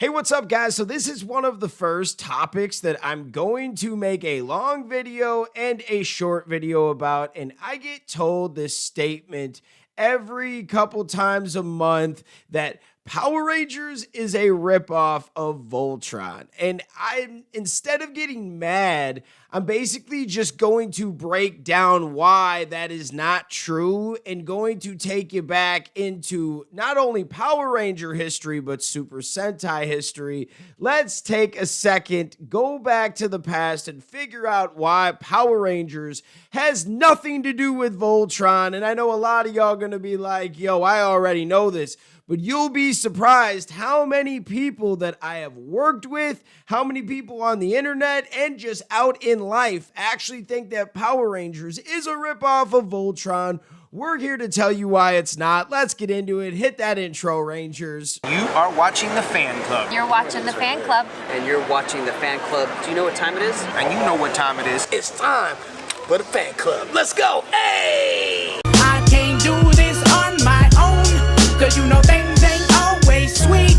Hey, what's up, guys? So this is one of the first topics that I'm going to make a long video and a short video about, and I get told this statement every couple times a month that Power Rangers is a ripoff of Voltron. And instead of getting mad, I'm basically just going to break down why that is not true and going to take you back into not only Power Ranger history, but Super Sentai history. Let's take a second, go back to the past and figure out why Power Rangers has nothing to do with Voltron. And I know a lot of y'all gonna be like, yo, I already know this. But you'll be surprised how many people that I have worked with, how many people on the internet and just out in life actually think that Power Rangers is a ripoff of Voltron. We're here to tell you why it's not. Let's get into it. Hit that intro, Rangers. You are watching the Fan Club. You're watching the Fan Club. And you're watching the Fan Club. Do you know what time it is? And you know what time it is. It's time for the Fan Club. Let's go. Hey! I can't do this on my own, cause you know things ain't always sweet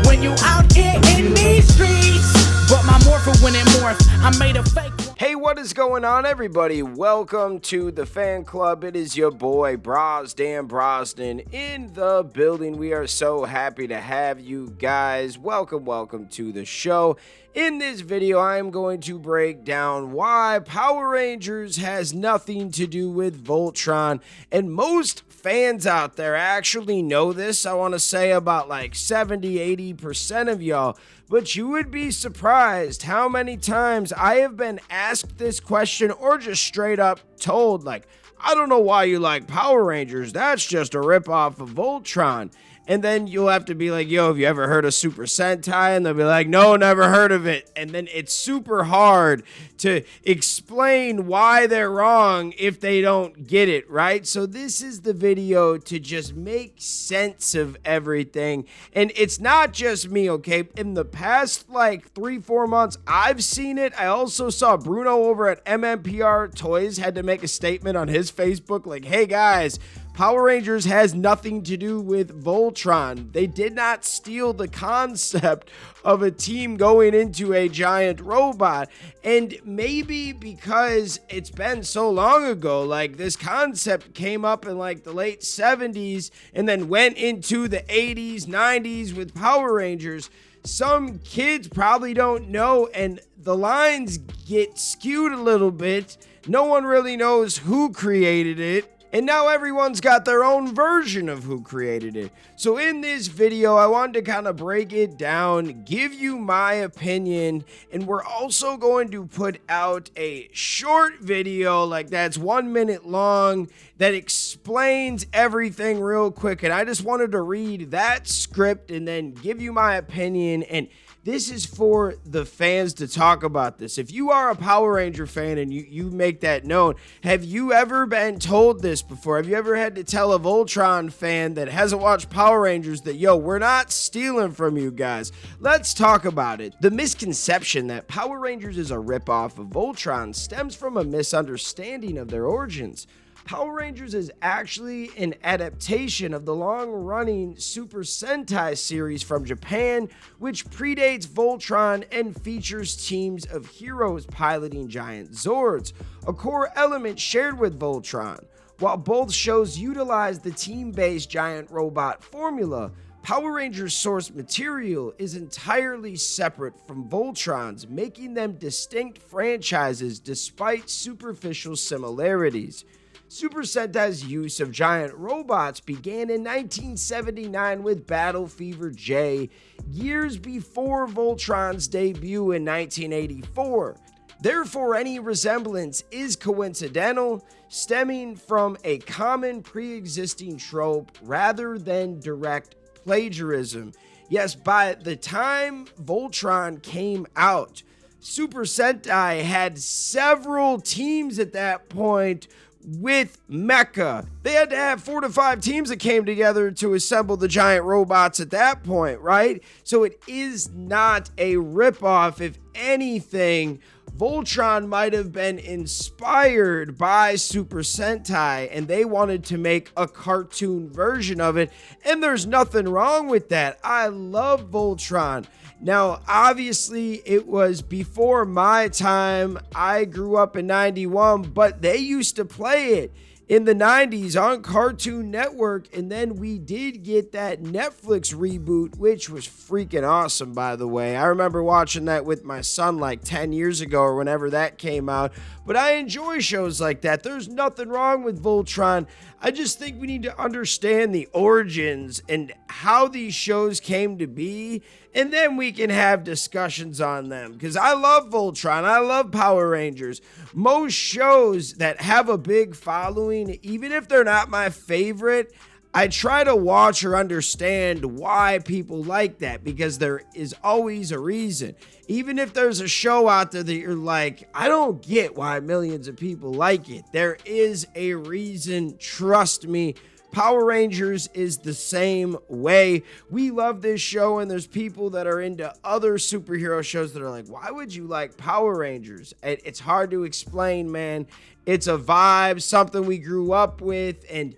when you out here in these streets. But my morpher when it morphed, I made a fake. Hey, what is going on, everybody? Welcome to the Fan Club. It is your boy, Dan Brosnan, in the building. We are so happy to have you guys. Welcome to the show. In this video, I am going to break down why Power Rangers has nothing to do with Voltron, and most fans out there actually know this. I want to say about like 70-80% of y'all, but you would be surprised how many times I have been asked this question or just straight up told, like, I don't know why you like Power Rangers, that's just a ripoff of Voltron. And then you'll have to be like, yo, have you ever heard of Super Sentai? And they'll be like, no, never heard of it. And then it's super hard to explain why they're wrong if they don't get it, right? So this is the video to just make sense of everything. And it's not just me, okay? In the past, like 3-4 months, I've seen it. I also saw Bruno over at MMPR Toys had to make a statement on his Facebook like, hey, guys, Power Rangers has nothing to do with Voltron. They did not steal the concept of a team going into a giant robot. And maybe because it's been so long ago, like this concept came up in like the late 70s and then went into the 80s, 90s with Power Rangers. Some kids probably don't know, and the lines get skewed a little bit. No one really knows who created it. And now everyone's got their own version of who created it. So in this video, I wanted to kind of break it down, give you my opinion, and we're also going to put out a short video, like that's 1 minute long, that explains everything real quick. And I just wanted to read that script and then give you my opinion, and this is for the fans to talk about this. If you are a Power Ranger fan and you make that known, have you ever been told this before? Have you ever had to tell a Voltron fan that hasn't watched Power Rangers that, yo, we're not stealing from you guys? Let's talk about it. The misconception that Power Rangers is a ripoff of Voltron stems from a misunderstanding of their origins. Power Rangers is actually an adaptation of the long-running Super Sentai series from Japan, which predates Voltron and features teams of heroes piloting giant Zords, a core element shared with Voltron. While both shows utilize the team-based giant robot formula, Power Rangers' source material is entirely separate from Voltron's, making them distinct franchises despite superficial similarities. Super Sentai's use of giant robots began in 1979 with Battle Fever J, years before Voltron's debut in 1984. Therefore, any resemblance is coincidental, stemming from a common pre-existing trope rather than direct plagiarism. Yes, by the time Voltron came out, Super Sentai had several teams at that point with Mecha. They had to have 4 to 5 teams that came together to assemble the giant robots at that point, right? So it is not a ripoff. If anything, Voltron might have been inspired by Super Sentai and they wanted to make a cartoon version of it, and there's nothing wrong with that. I love Voltron. Now, obviously, it was before my time. I grew up in 91, but they used to play it in the 90s on Cartoon Network, and then we did get that Netflix reboot, which was freaking awesome, by the way. I remember watching that with my son like 10 years ago or whenever that came out, but I enjoy shows like that. There's nothing wrong with Voltron. I just think we need to understand the origins and how these shows came to be, and then we can have discussions on them, because I love Voltron. I love Power Rangers. Most shows that have a big following, even if they're not my favorite, I try to watch or understand why people like that, because there is always a reason. Even if there's a show out there that you're like, I don't get why millions of people like it, there is a reason. Trust me. Power Rangers is the same way. We love this show, and there's people that are into other superhero shows that are like, why would you like Power Rangers? It's hard to explain, man. It's a vibe, something we grew up with, and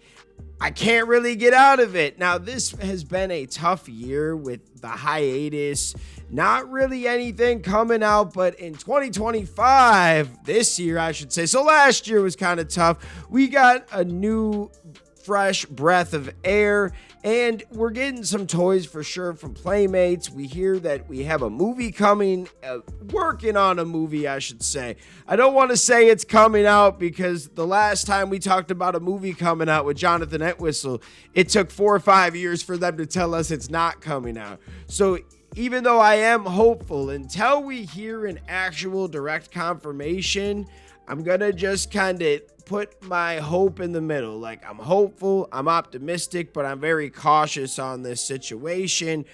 I can't really get out of it. Now, this has been a tough year with the hiatus. Not really anything coming out, but in 2025, this year, I should say, so last year was kind of tough. We got a new fresh breath of air, and we're getting some toys for sure from Playmates. We hear that we have a movie coming, working on a movie, I should say. I don't want to say it's coming out, because the last time we talked about a movie coming out with Jonathan Entwistle, it took 4 or 5 years for them to tell us it's not coming out. So even though I am hopeful, until we hear an actual direct confirmation, I'm gonna just kind of put my hope in the middle. Like, I'm hopeful, I'm optimistic, but I'm very cautious on this situation.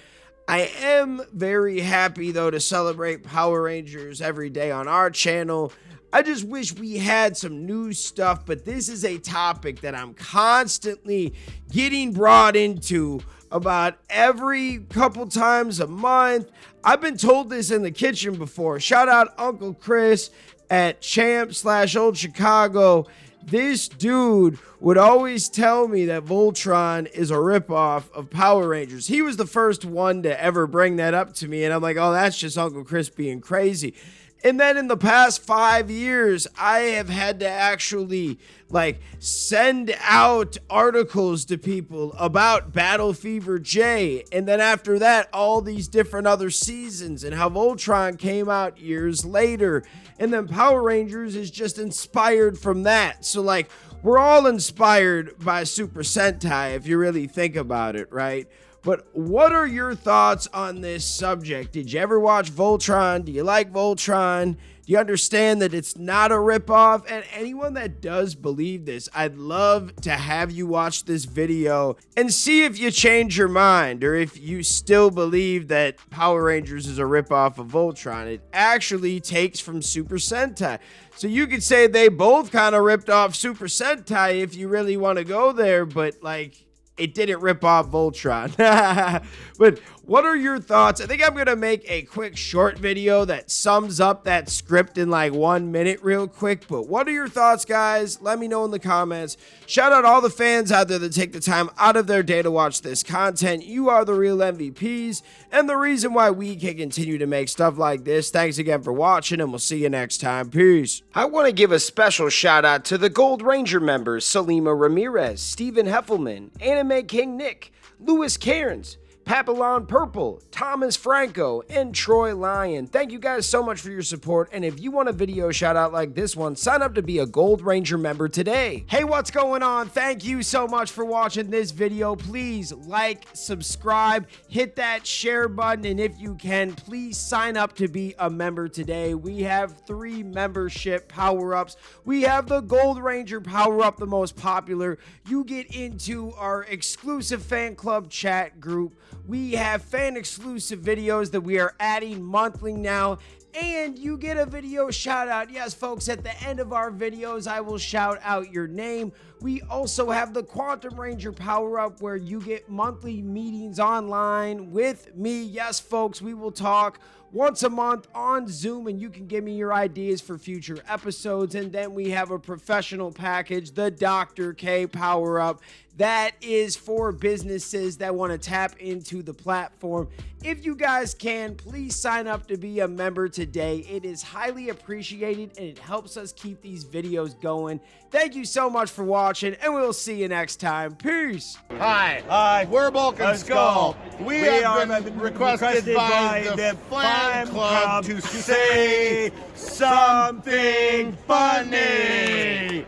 I am very happy, though, to celebrate Power Rangers every day on our channel. I just wish we had some new stuff, but this is a topic that I'm constantly getting brought into about every couple times a month. I've been told this in the kitchen before. Shout out Uncle Chris at Champ/Old Chicago. This dude would always tell me that Voltron is a ripoff of Power Rangers. He was the first one to ever bring that up to me, and I'm like, oh, that's just Uncle Chris being crazy. And then in the past 5 years, I have had to actually send out articles to people about Battle Fever J. And then after that, all these different other seasons and how Voltron came out years later. And then Power Rangers is just inspired from that. So we're all inspired by Super Sentai if you really think about it, right? But what are your thoughts on this subject? Did you ever watch Voltron? Do you like Voltron? Do you understand that it's not a ripoff? And anyone that does believe this, I'd love to have you watch this video and see if you change your mind, or if you still believe that Power Rangers is a ripoff of Voltron. It actually takes from Super Sentai. So you could say they both kind of ripped off Super Sentai if you really want to go there, but it didn't rip off Voltron. But what are your thoughts? I think I'm going to make a quick short video that sums up that script in 1 minute real quick. But what are your thoughts, guys? Let me know in the comments. Shout out all the fans out there that take the time out of their day to watch this content. You are the real MVPs and the reason why we can continue to make stuff like this. Thanks again for watching, and we'll see you next time. Peace. I want to give a special shout out to the Gold Ranger members: Salima Ramirez, Stephen Heffelman, Anime King Nick, Louis Cairns, Papillon Purple, Thomas Franco, and Troy Lyon. Thank you guys so much for your support, and if you want a video shout out like this one, sign up to be a Gold Ranger member today. Hey, what's going on? Thank you so much for watching this video. Please subscribe, hit that share button, and if you can, please sign up to be a member today. We have 3 membership power-ups. We have the Gold Ranger power-up, the most popular. You get into our exclusive fan club chat group. We have fan exclusive videos that we are adding monthly now, and you get a video shout out. Yes, folks, at the end of our videos, I will shout out your name. We also have the Quantum Ranger Power Up, where you get monthly meetings online with me. Yes, folks, we will talk once a month on Zoom, and you can give me your ideas for future episodes. And then we have a professional package, the Dr. K Power Up. That is for businesses that want to tap into the platform. If you guys can, please sign up to be a member today. It is highly appreciated, and it helps us keep these videos going. Thank you so much for watching, and we'll see you next time. Peace. Hi, we're Bulk and Skull. We have been requested by the fan club to say something funny.